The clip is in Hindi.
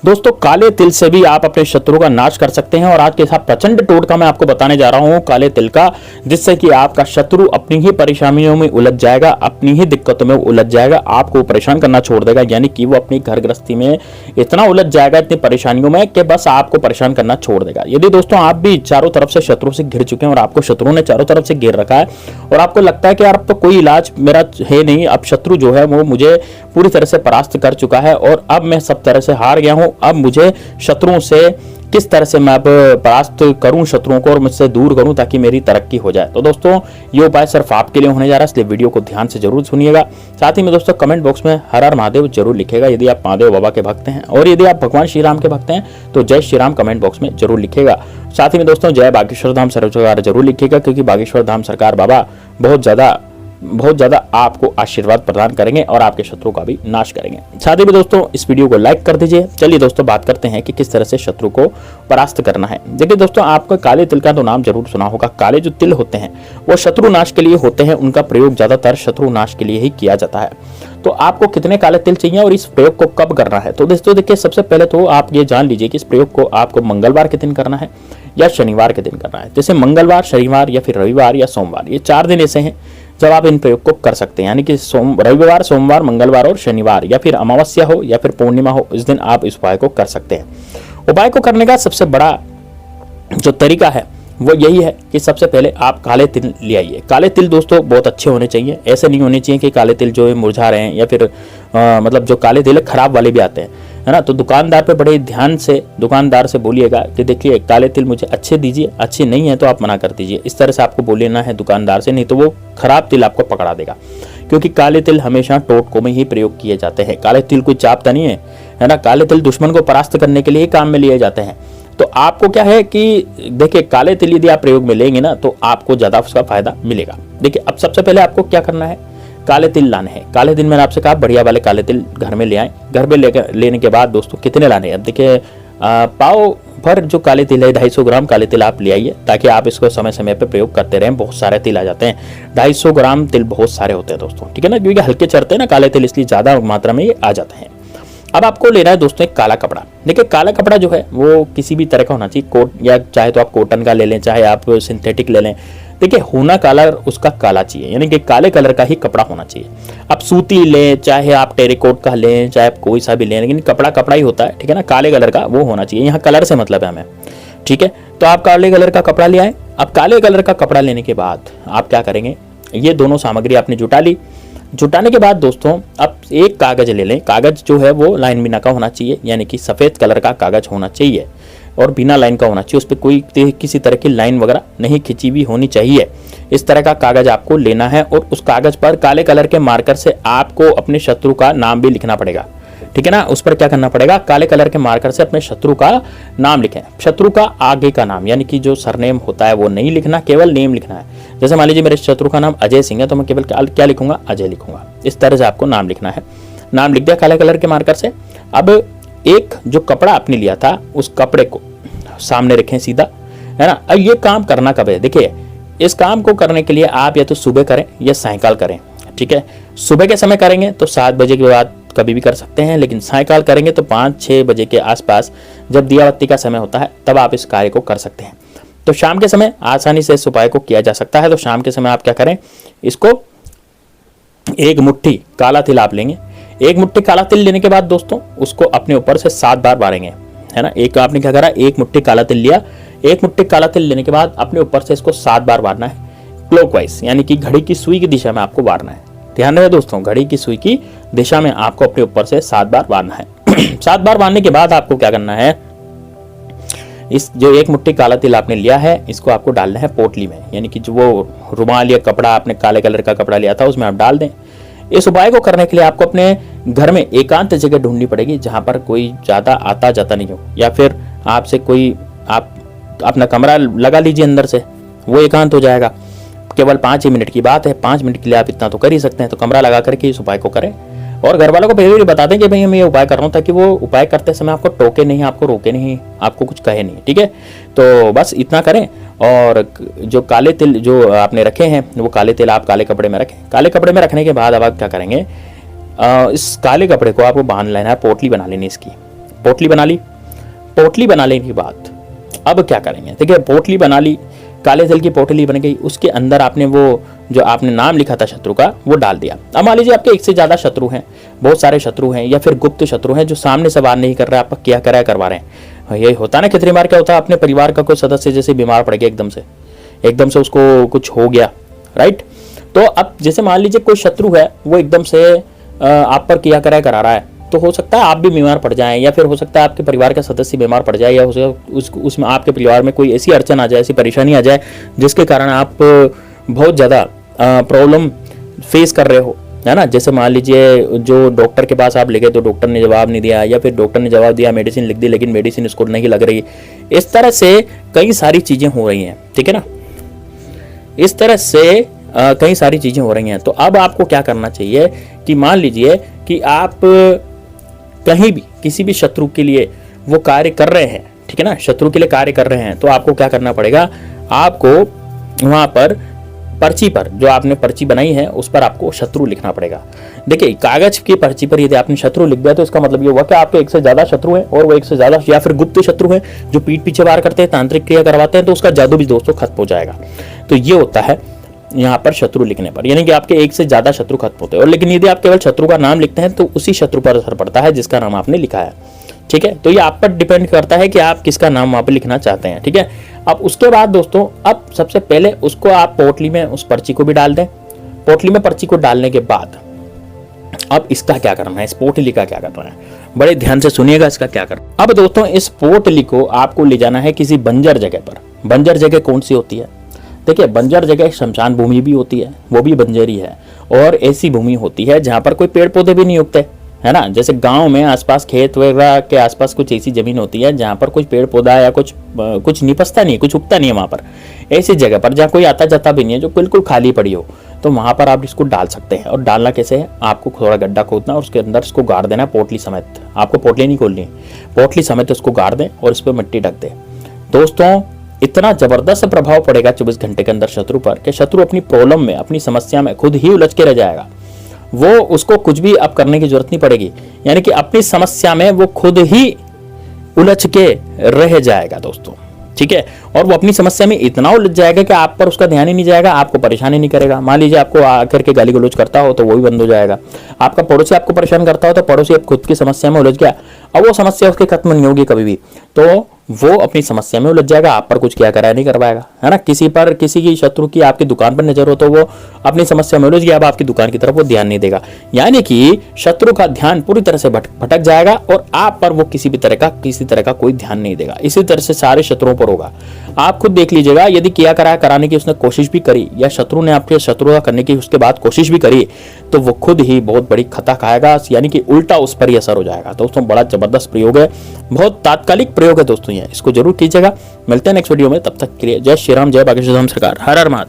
दोस्तों काले तिल से भी आप अपने शत्रु का नाश कर सकते हैं और आज के साथ प्रचंड टोटका मैं आपको बताने जा रहा हूं काले तिल का, जिससे कि आपका शत्रु अपनी ही परेशानियों में उलझ जाएगा, अपनी ही दिक्कतों में उलझ जाएगा, आपको परेशान करना छोड़ देगा। यानी कि वो अपनी घर गृहस्थी में इतना उलझ जाएगा, इतनी परेशानियों में कि बस आपको परेशान करना छोड़ देगा। यदि दोस्तों आप भी चारों तरफ से शत्रु से घिर चुके हैं और आपको शत्रु ने चारों तरफ से घेर रखा है और आपको लगता है कि यार अब तो कोई इलाज मेरा है नहीं, अब शत्रु जो है वो मुझे पूरी तरह से परास्त कर चुका है और अब मैं सब तरह से हार गया हूं, अब मुझे शत्रुओं से किस तरह से मैं अब परास्त करूं शत्रुओं को और मुझसे दूर करूं ताकि मेरी तरक्की हो जाए। तो दोस्तों ये उपाय सिर्फ आपके लिए होने जा रहा है, इसलिए वीडियो को ध्यान से जरूर सुनिएगा। साथ ही में दोस्तों कमेंट बॉक्स में हर हर महादेव जरूर लिखेगा यदि आप महादेव बाबा के भक्त हैं, और यदि आप भगवान श्री राम के भक्त हैं तो जय श्री राम कमेंट बॉक्स में जरूर लिखेगा। साथ ही में दोस्तों जय बागेश्वर धाम सरकार जरूर लिखेगा, क्योंकि बागेश्वर धाम सरकार बाबा बहुत ज्यादा आपको आशीर्वाद प्रदान करेंगे और आपके शत्रु का भी नाश करेंगे। साथ ही में दोस्तों इस वीडियो को लाइक कर दीजिए। चलिए दोस्तों बात करते हैं कि किस तरह से शत्रु को परास्त करना है। देखिए दोस्तों आपको काले तिल का तो नाम जरूर सुना होगा। काले जो तिल होते हैं वो शत्रु नाश के लिए होते हैं, उनका प्रयोग ज्यादातर शत्रु नाश के लिए ही किया जाता है। तो आपको कितने काले तिल चाहिए और इस प्रयोग को कब करना है, तो दोस्तों देखिए सबसे पहले तो आप ये जान लीजिए कि इस प्रयोग को आपको मंगलवार के दिन करना है या शनिवार के दिन करना है। जैसे मंगलवार, शनिवार या फिर रविवार या सोमवार, ये 4 दिन ऐसे हैं जब आप इन प्रयोग को कर सकते हैं। यानी कि रविवार, सोमवार, मंगलवार और शनिवार, या फिर अमावस्या हो या फिर पूर्णिमा हो, इस दिन आप इस उपाय को कर सकते हैं। उपाय को करने का सबसे बड़ा जो तरीका है वो यही है कि सबसे पहले आप काले तिल ले आइए। काले तिल दोस्तों बहुत अच्छे होने चाहिए, ऐसे नहीं होने चाहिए कि काले तिल जो है मुरझा रहे हैं या फिर मतलब जो काले तिल खराब वाले भी आते हैं, है ना। तो दुकानदार पे बड़े ध्यान से दुकानदार से बोलिएगा कि देखिए काले तिल मुझे अच्छे दीजिए, अच्छे नहीं है तो आप मना कर दीजिए। इस तरह से आपको बोलना है दुकानदार से, नहीं तो वो खराब तिल आपको पकड़ा देगा। क्योंकि काले तिल हमेशा टोटकों में ही प्रयोग किए जाते हैं। काले तिल कोई चापता नहीं है ना। काले तिल दुश्मन को परास्त करने के लिए काम में लिए जाते हैं। तो आपको क्या है कि देखिए काले तिल यदि आप प्रयोग में लेंगे ना तो आपको ज्यादा उसका फायदा मिलेगा। देखिए अब सबसे पहले आपको क्या करना है, काले तिल लाने हैं। काले तिल मैंने आपसे कहा बढ़िया वाले काले तिल घर में ले आए। घर में लेने के बाद दोस्तों कितने लाने हैं, अब देखिए पाव भर जो काले तिल है 250 ग्राम काले तिल आप ले आइए, ताकि आप इसको समय समय पे प्रयोग करते रहें। बहुत सारे तिल आ जाते हैं, 250 ग्राम तिल बहुत सारे होते हैं दोस्तों, ठीक है ना, क्योंकि हल्के चढ़ते हैं ना काले तिल, इसलिए ज्यादा मात्रा में ये आ जाते हैं। अब आपको लेना है दोस्तों एक काला कपड़ा। देखिए काला कपड़ा जो है वो किसी भी तरह का होना चाहिए, कोट या चाहे तो आप कॉटन का ले लें, चाहे आप सिंथेटिक ले लें। देखिए होना काला उसका काला चाहिए, यानी कि काले कलर का ही कपड़ा होना चाहिए। आप सूती लें, चाहे आप टेरिकोट का लें, चाहे आप कोई सा भी लें, लेकिन कपड़ा ही होता है, ठीक है ना। काले कलर का वो होना चाहिए, यहाँ कलर से मतलब है हमें, ठीक है। तो आप काले कलर का कपड़ा ले आए। अब काले कलर का कपड़ा लेने के बाद आप क्या करेंगे, ये दोनों सामग्री आपने जुटा ली। जुटाने के बाद दोस्तों अब एक कागज ले लें। कागज जो है वो लाइन बिना का होना चाहिए, यानी कि सफेद कलर का कागज होना चाहिए और बिना लाइन का होना चाहिए। उस पर कोई किसी तरह की लाइन वगैरह नहीं खिंची हुई होनी चाहिए। इस तरह का कागज आपको लेना है और उस कागज पर काले कलर के मार्कर से आपको अपने शत्रु का नाम भी लिखना पड़ेगा, ठीक है ना। उस पर क्या करना पड़ेगा, काले कलर के मार्कर से अपने शत्रु का नाम लिखें। शत्रु का आगे का नाम, यानी कि जो सरनेम होता है वो नहीं लिखना, केवल नेम लिखना है। जैसे मान लीजिए मेरे शत्रु का नाम अजय सिंह है तो मैं केवल क्या लिखूंगा, अजय लिखूंगा। इस तरह से आपको नाम लिखना है। नाम लिख दिया काले कलर के मार्कर से। अब एक जो कपड़ा आपने लिया था उस कपड़े को सामने रखें सीधा, है ना। अब ये काम करना कब है, देखिए इस काम को करने के लिए आप या तो सुबह करें या सायकाल करें, ठीक है। सुबह के समय करेंगे तो 7 बजे के बाद कभी भी कर सकते हैं, लेकिन सायकाल करेंगे तो 5-6 बजे के आसपास जब दिया बत्ती का समय होता है तब आप इस कार्य को कर सकते हैं। तो शाम के समय आसानी से इस उपाय को किया जा सकता है। तो शाम के समय आप क्या करें, इसको एक मुट्ठी काला तिल आप लेंगे। एक मुट्ठी काला तिल लेने के बाद दोस्तों उसको अपने ऊपर से 7 बार मारेंगे, है ना। एक आपने क्या करा, एक मुट्ठी काला तिल लिया। एक मुट्ठी काला तिल लेने के बाद अपने ऊपर से इसको 7 बार मारना है क्लॉकवाइज, यानी कि घड़ी की सुई की दिशा में आपको मारना है। ध्यान रहे दोस्तों, घड़ी की सुई की दिशा में आपको अपने ऊपर से 7 बार मारना है। 7 बार मारने के बाद आपको क्या करना है, इस जो एक मुट्ठी काला तिल आपने लिया है इसको आपको डालना है पोटली में, यानी कि जो वो रुमाल या कपड़ा आपने काले कलर का कपड़ा लिया था उसमें आप डाल दें। इस उपाय को करने के लिए आपको अपने घर में एकांत जगह ढूंढनी पड़ेगी जहां पर कोई ज्यादा आता जाता नहीं हो, या फिर आपसे कोई आप अपना कमरा लगा लीजिए अंदर से, वो एकांत हो जाएगा। केवल 5 ही मिनट की बात है, 5 मिनट के लिए आप इतना तो कर ही सकते हैं। तो कमरा लगा करके इस उपाय को करें और घर वालों को पहले भी बता दें कि भाई हम ये उपाय कर रहा हूँ, ताकि वो उपाय करते समय आपको टोके नहीं, आपको रोके नहीं, आपको कुछ कहे नहीं, ठीक है। तो बस इतना करें। और जो काले तिल जो आपने रखे हैं वो काले तिल आप काले कपड़े में रखें। काले कपड़े में रखने के बाद अब आप क्या करेंगे, इस काले कपड़े को आपको बांध लेना है, पोटली बना लेनी इसकी। पोटली बना ली। पोटली बना लेने के बाद अब क्या करेंगे, देखिए पोटली बना ली, काले तिल की पोटली बन गई, उसके अंदर आपने वो जो आपने नाम लिखा था शत्रु का वो डाल दिया। अब मान लीजिए आपके एक से ज्यादा शत्रु हैं, बहुत सारे शत्रु हैं या फिर गुप्त शत्रु हैं जो सामने से वार नहीं कर रहे, आपका क्या कराया करवा रहे हैं। ये होता है ना कितनी बार क्या होता है, अपने परिवार का कोई सदस्य जैसे बीमार पड़ गया एकदम से उसको कुछ हो गया, राइट। तो अब जैसे मान लीजिए कोई शत्रु है वो एकदम से आप पर किया कराया करा रहा है, तो हो सकता है आप भी बीमार पड़ जाएं या फिर हो सकता है आपके परिवार का सदस्य बीमार पड़ जाए या उसमें आपके परिवार में कोई ऐसी अड़चन आ जाए, ऐसी परेशानी आ जाए जिसके कारण आप बहुत ज़्यादा प्रॉब्लम फेस कर रहे हो, है ना। जैसे मान लीजिए जो डॉक्टर के पास आप ले गए तो डॉक्टर ने जवाब नहीं दिया, या फिर डॉक्टर ने जवाब दिया, मेडिसिन लिख दी लेकिन मेडिसिन उसको नहीं लग रही। इस तरह से कई सारी चीज़ें हो रही हैं, ठीक है ना। इस तरह से कई सारी चीज़ें हो रही हैं। तो अब आपको क्या करना चाहिए कि मान लीजिए कि आप कहीं भी किसी भी शत्रु के लिए वो कार्य कर रहे हैं, ठीक है ना, शत्रु के लिए कार्य कर रहे हैं, तो आपको क्या करना पड़ेगा, आपको वहां पर पर्ची पर जो आपने पर्ची बनाई है उस पर आपको शत्रु लिखना पड़ेगा। देखिए कागज की पर्ची पर यदि आपने शत्रु लिख दिया तो इसका मतलब ये हुआ कि आपके एक से ज्यादा शत्रु हैं और वो एक से ज्यादा या फिर गुप्त शत्रु हैं जो पीठ पीछे वार करते हैं, तांत्रिक क्रिया करवाते हैं, तो उसका जादू भी दोस्तों खत्म हो जाएगा। तो ये होता है यहाँ पर शत्रु लिखने पर, यानी कि आपके एक से ज्यादा शत्रु खत्म होते हैं। और लेकिन यदि आप केवल शत्रु का नाम लिखते हैं तो उसी शत्रु पर असर पड़ता है जिसका नाम आपने लिखा है, ठीक है। तो ये आप पर डिपेंड करता है कि आप किसका नाम वहां पर लिखना चाहते हैं, ठीक है। अब उसके बाद दोस्तों, अब सबसे पहले उसको आप पोटली में उस पर्ची को भी डाल दें। पोटली में पर्ची को डालने के बाद अब इसका क्या करना है, इस पोटली का क्या करना है, बड़े ध्यान से सुनिएगा इसका क्या करना। अब दोस्तों इस पोटली को आपको ले जाना है किसी बंजर जगह पर। बंजर जगह कौन सी होती है, देखिए बंजर जगह शमशान भूमि भी होती है, वो भी बंजरी है, और ऐसी भूमि होती है जहां पर कोई पेड़ पौधे भी नहीं उगते, है ना। जैसे गांव में आसपास खेत वगैरह के आसपास कुछ ऐसी जमीन होती है जहां पर कुछ पेड़ पौधा या कुछ निपसता नहीं, कुछ उगता नहीं है वहां पर। ऐसी जगह पर जहाँ कोई आता जाता भी नहीं है, जो बिल्कुल खाली पड़ी हो, तो वहां पर आप इसको डाल सकते हैं। और डालना कैसे है, आपको थोड़ा गड्ढा खोदना और उसके अंदर इसको गाड़ देना पोटली समेत। आपको पोटली नहीं खोलनी, पोटली समेत उसको गाड़ दें और इस पर मिट्टी ढक दें। दोस्तों इतना जबरदस्त प्रभाव पड़ेगा 24 घंटे के अंदर शत्रु पर कि शत्रु अपनी प्रॉब्लम में, अपनी समस्या में खुद ही उलझ के रह जाएगा। वो उसको कुछ भी अब करने की जरूरत नहीं पड़ेगी, यानी कि अपनी समस्या में वो खुद ही उलझ के रह जाएगा दोस्तों, ठीक है। और वो अपनी समस्या में इतना उलझ जाएगा कि आप पर उसका ध्यान ही नहीं जाएगा, आपको परेशान ही नहीं करेगा। मान लीजिए आपको आकर के गाली गलौज करता हो तो वो भी बंद हो जाएगा। आपका पड़ोसी आपको परेशान करता हो तो पड़ोसी अब खुद की समस्या में उलझ गया, अब वो समस्या उसकी खत्म नहीं होगी कभी भी, तो वो अपनी समस्या में उलझ जाएगा, आप पर कुछ किया कराया नहीं करवाएगा, है ना। किसी की शत्रु की आपकी दुकान पर नजर हो तो वो अपनी समस्या में उलझ गया, अब आपकी दुकान की तरफ वो ध्यान नहीं देगा, यानी कि शत्रु का ध्यान पूरी तरह से भटक जाएगा और आप पर वो किसी तरह का कोई ध्यान नहीं देगा। इसी तरह से सारे शत्रुओं पर होगा। आप खुद देख लीजिएगा, यदि किया कराया कराने की उसने कोशिश भी करी या शत्रु ने आपके शत्रुता करने की उसके बाद कोशिश भी करी, तो वो खुद ही बहुत बड़ी खता खाएगा, यानी कि उल्टा उस पर ही असर हो जाएगा। दोस्तों बड़ा जबरदस्त प्रयोग है, बहुत तात्कालिक प्रयोग है दोस्तों, ये इसको जरूर कीजिएगा। मिलते हैं नेक्स्ट वीडियो में, तब तक के लिए जय श्री राम, जय बागेश्वर धाम सरकार, हर हर महादेव।